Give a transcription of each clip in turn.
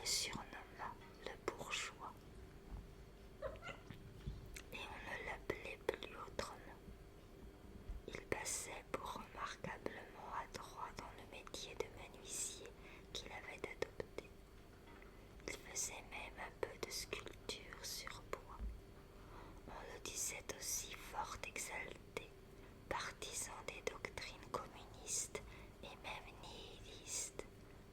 surnomma le bourgeois, et on ne l'appelait plus autrement. Il passait pour remarquablement adroit dans le métier de menuisier qu'il avait adopté. Il faisait même un peu de sculpture sur bois. On le disait aussi fort exalté, partisan des doctrines communistes et même nihilistes,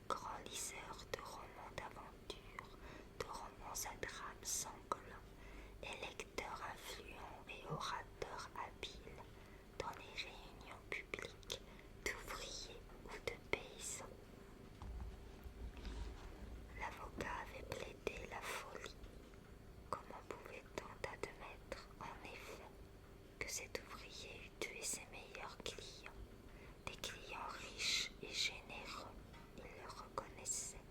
grand liseur de romans d'aventure, de romans à drames sanglants, et lecteur influent et orateur habile dans les réunions publiques d'ouvriers ou de paysans. L'avocat avait plaidé la folie. Comment pouvait-on admettre, en effet, que cet ouvrier eût tué ses meilleurs clients, des clients riches et généreux, il le reconnaissait,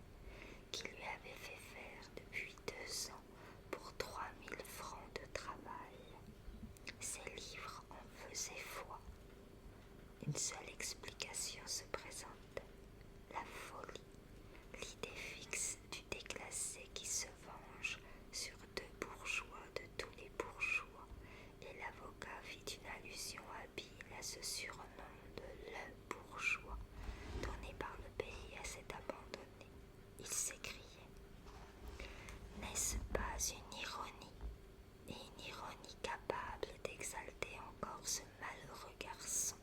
qui lui avaient fait faire depuis 2 ans pour 3 000 francs de travail. Ses livres en faisaient foi. Une seule explication se présentait, la folie, l'idée fixe du déclassé qui se venge sur 2 bourgeois de tous les bourgeois, et l'avocat fit une allusion habile à ce surnom de le bourgeois, donné par le pays à cet abandonné. Il s'écriait: n'est-ce pas une ironie, et une ironie capable d'exalter encore ce malheureux garçon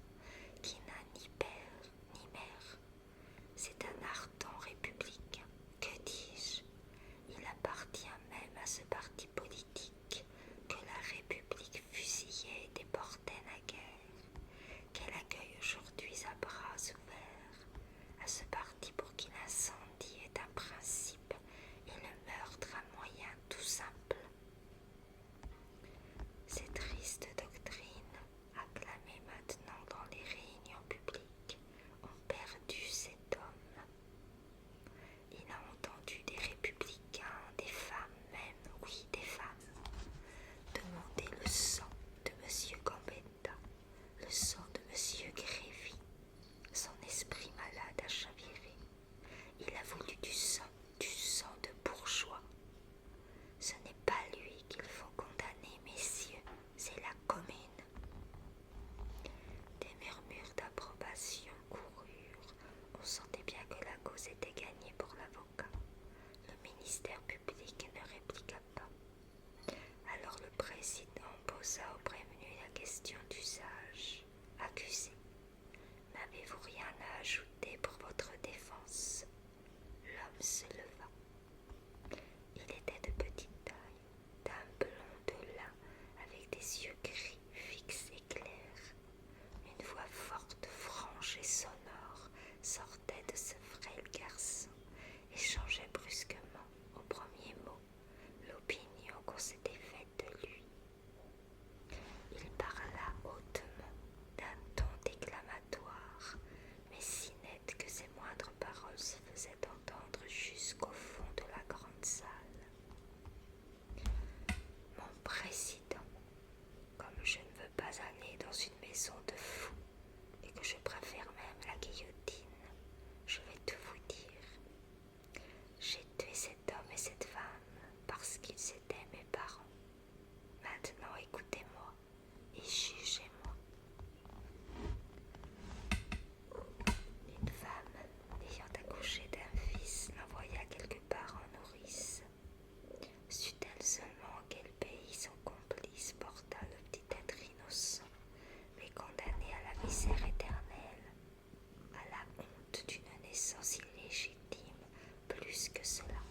qui n'a ni père ni mère? C'est un ardent républicain, que dis-je? Il appartient même à ce parti politique que la République fusillait et déportait naguère, qu'elle accueille aujourd'hui à bras ouverts, à ce parti pour qui l'incendie est un principe et le meurtre un moyen tout simple. Ces tristes doctrines, acclamées maintenant dans les réunions publiques, ont perdu cet homme. Il a entendu des républicains, des femmes même, oui, des femmes, demander le sang de M. Gambetta, le sang de M. Grévy. Son esprit malade a chaviré. Il a voulu du sang de bourgeois. Ce n'est pas lui qu'il faut condamner, messieurs, c'est la commune. Des murmures d'approbation coururent. On sentait bien que la cause était gagnée pour l'avocat. Le ministère public ne répliqua pas. Alors le président posa au prévenu la question d'usage. Accusé, n'avez-vous rien à ajouter pour votre défense? L'homme se leva. Il était de petite taille, d'un blond de lin, avec des yeux gris, fixes et clairs. Une voix forte, franche et sonore sortait de ce frêle garçon et changeait brusquement, au premier mot, l'opinion qu'on s'était faite de lui. Il parla hautement, d'un ton déclamatoire, mais si net que ses moindres paroles se faisaient entendre jusqu'au fond de la grande salle. Mon président, comme je ne veux pas aller dans une maison de fous et que je préfère même la guillotine, je vais tout vous dire. J'ai tué cet homme et cette femme parce qu'ils étaient mes parents. Maintenant écoutez-moi et jugez-moi. Une femme, ayant accouché d'un fils, l'envoya quelque part en nourrice. Sut-elle seulement quel pays son complice porta le petit être innocent, mais condamné à la misère éternelle, à la honte d'une naissance illégitime, plus que cela,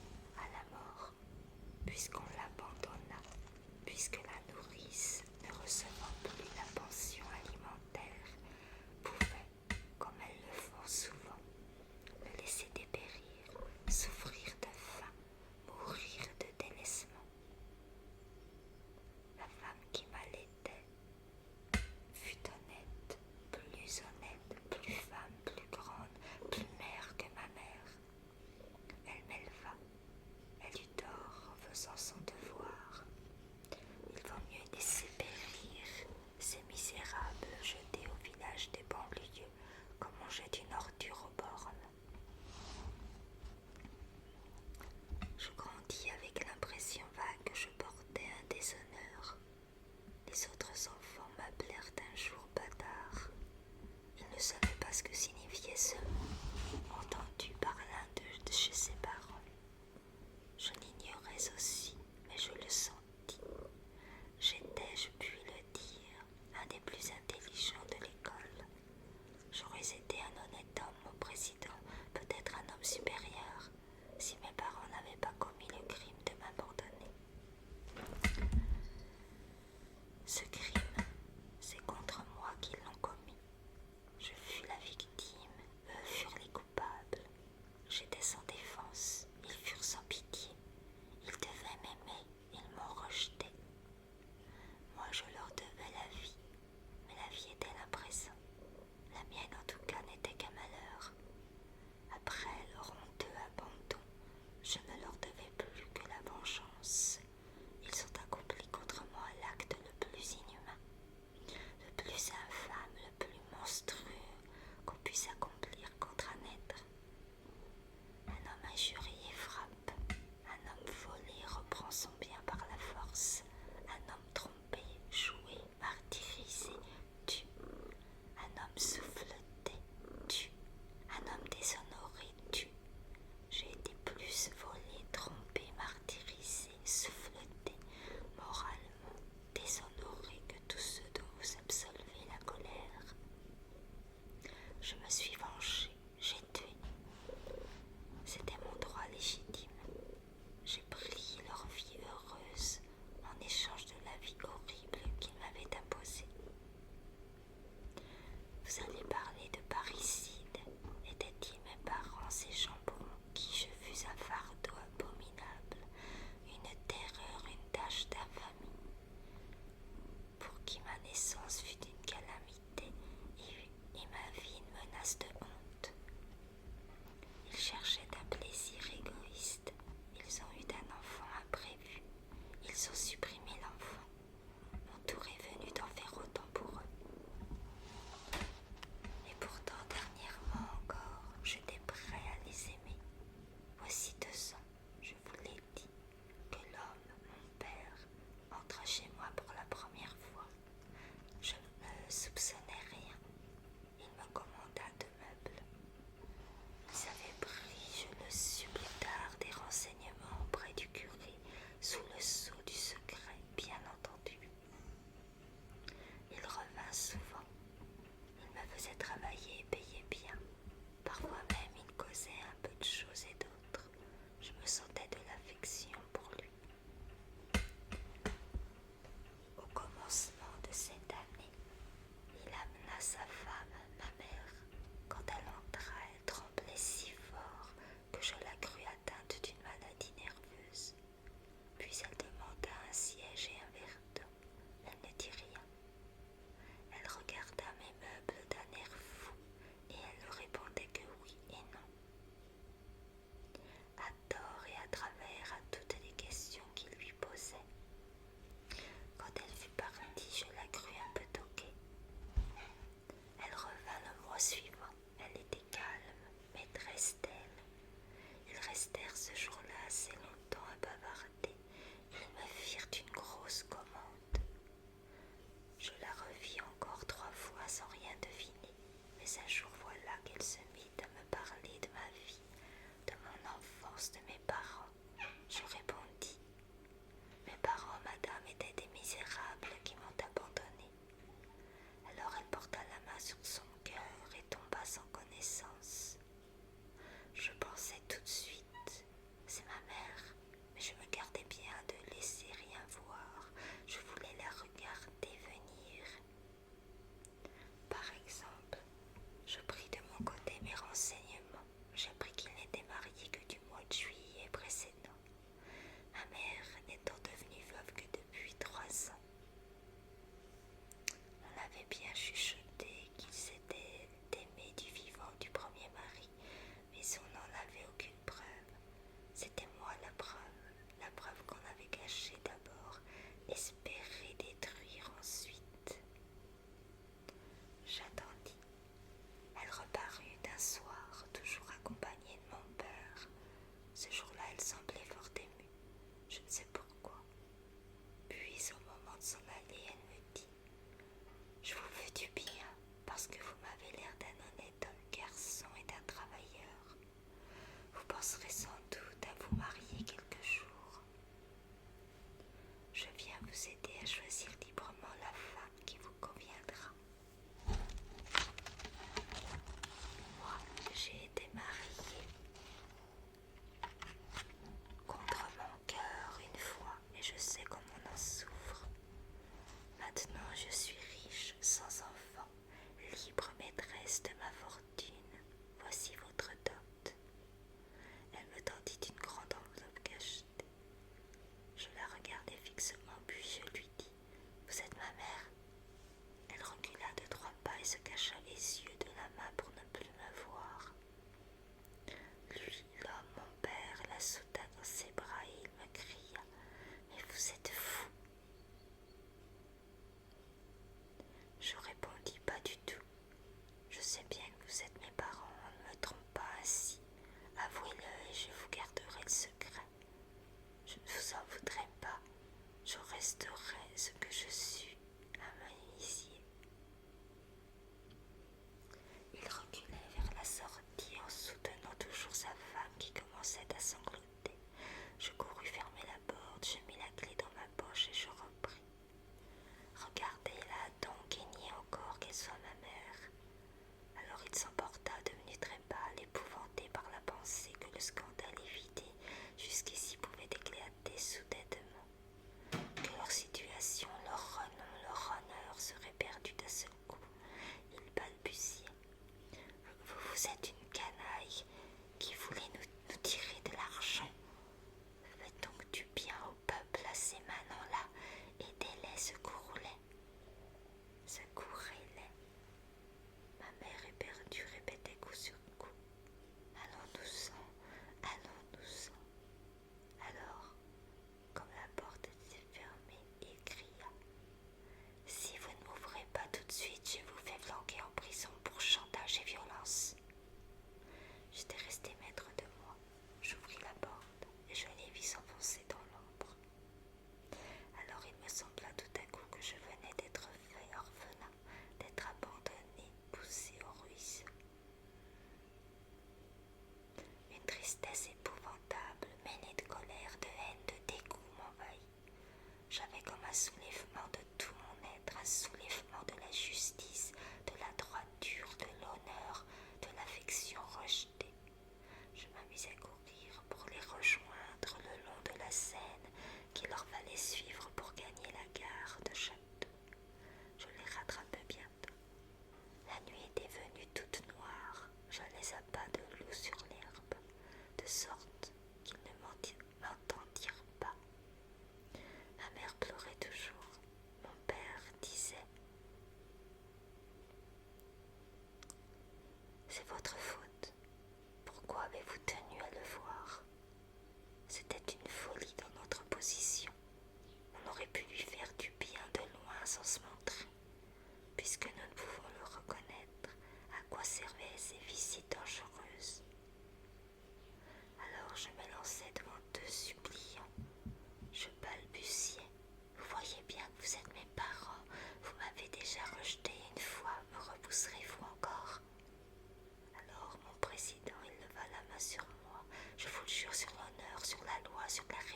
sur les